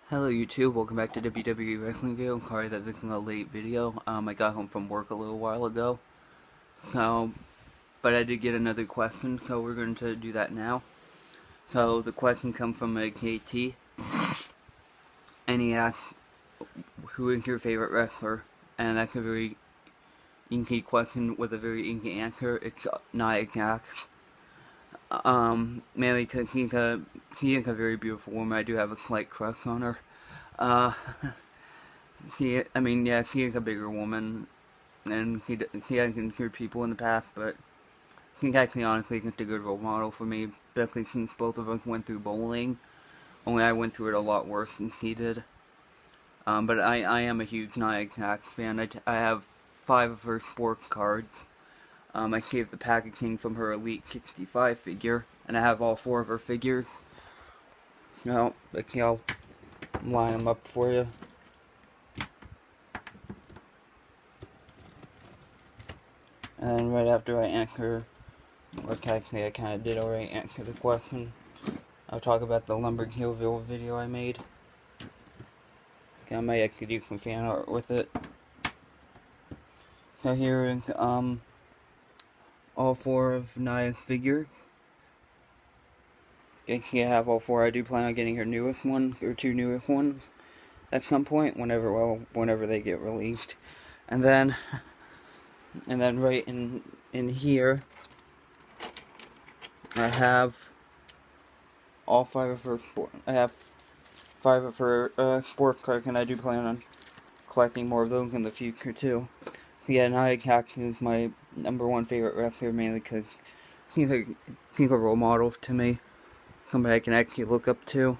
Hello YouTube, welcome back to WWE Wrestling Video. I'm sorry that this is a late video. I got home from work a little while ago. But I did get another question, so we're going to do that now. So the question comes from a KT, and he asked, who is your favorite wrestler? And that's a very inky question with a very inky answer. It's not exact. Mainly because he is a very beautiful woman. I do have a slight crush on her. Uh, she is a bigger woman, and he has injured people in the past, but he's actually honestly just a good role model for me, especially since both of us went through bowling. Only I went through it a lot worse than he did. But I am a huge Nia Jax fan. I have 5 of her sports cards. I saved the packaging from her Elite 65 figure, and I have all 4 of her figures. Now, okay, I'll line them up for you. And then right after I answer, or actually I kind of did already answer the question, I'll talk about the Lumberjillville video I made. Okay, I might actually do some fan art with it. So here is all 4 of Nia's figures. I have all 4. I do plan on getting her newest one, or 2 newest ones at some point, whenever they get released. And then right in here, I have all 5 of her sports cards, and I do plan on collecting more of those in the future too. Yeah, Nia Jax is my #1 favorite wrestler, mainly because he's a role model to me, somebody I can actually look up to.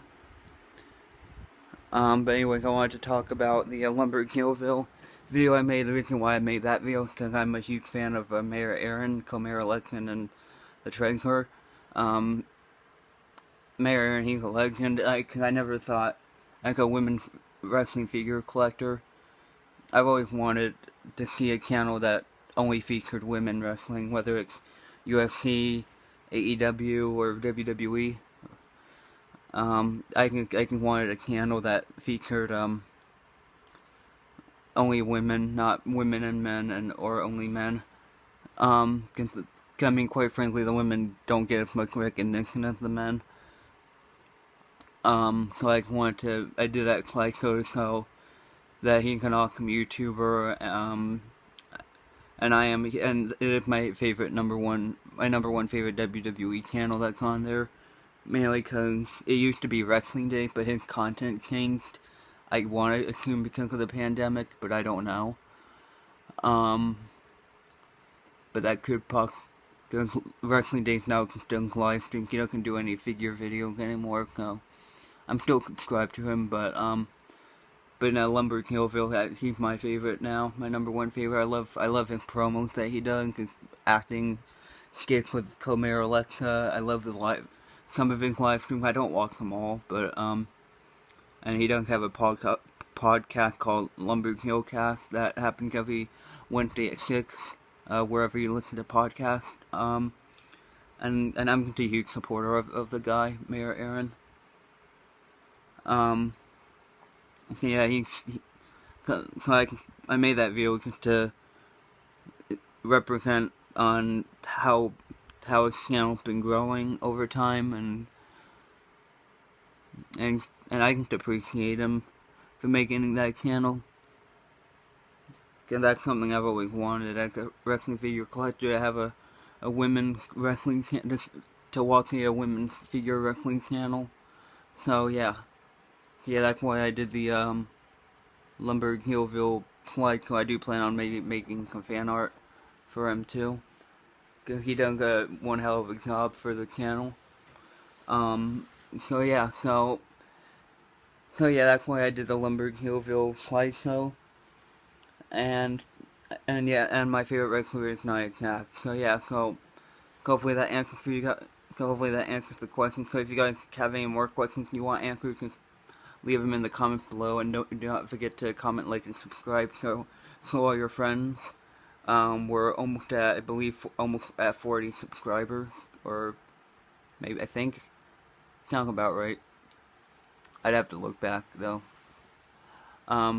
But anyways, I wanted to talk about the Lumberjillville video I made. The reason why I made that video is because I'm a huge fan of Mara Aaron, Comera Legend, and the Treasurer. Mara Aaron, he's a legend. Cause I never thought, like a women's wrestling figure collector, I've always wanted to see a channel that only featured women wrestling, whether it's UFC, AEW, or WWE. I can wanted a channel that featured only women, not women and men, or only men. I mean, quite frankly, the women don't get as much recognition as the men. So I did that so that he's an awesome YouTuber, and it is my favorite my number one favorite WWE channel that's on there, mainly because it used to be Wrestling Day, but his content changed. I want to assume because of the pandemic, but I don't know. But that could Wrestling Day's now done live streams. He doesn't do any figure videos anymore, so I'm still subscribed to him, but now Lumberjillville, he's my favorite now, my #1 favorite. I love his promos that he does, his acting skits with Comera Alexa. I love some of his live streams. I don't watch them all, but and he does have a podcast called Lumberjillcast that happens every Wednesday at 6, wherever you listen to podcasts. And I'm a huge supporter of the guy, Mayor Aaron. Yeah, I made that video just to represent on how his channel's been growing over time, and I just appreciate him for making that channel. Because that's something I've always wanted as a wrestling figure collector, to have a women's wrestling channel, to watch a women's figure wrestling channel. So yeah, that's why I did the Lumberjillville slide. So I do plan on making some fan art for him too, because he done one hell of a job for the channel. So yeah, that's why I did the Lumberjillville slideshow. And my favorite wrestler is Nia Jax. So hopefully that answers for you guys. Hopefully that answers the question. So if you guys have any more questions you want answered, you can leave them in the comments below, and do not forget to comment, like, and subscribe. So all your friends. We're almost at, I believe, almost at 40 subscribers, or maybe, I think, sounds about right. I'd have to look back though. I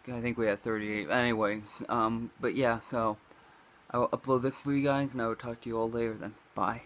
think we had 38. Anyway, but yeah, so I'll upload this for you guys, and I will talk to you all later then. Bye.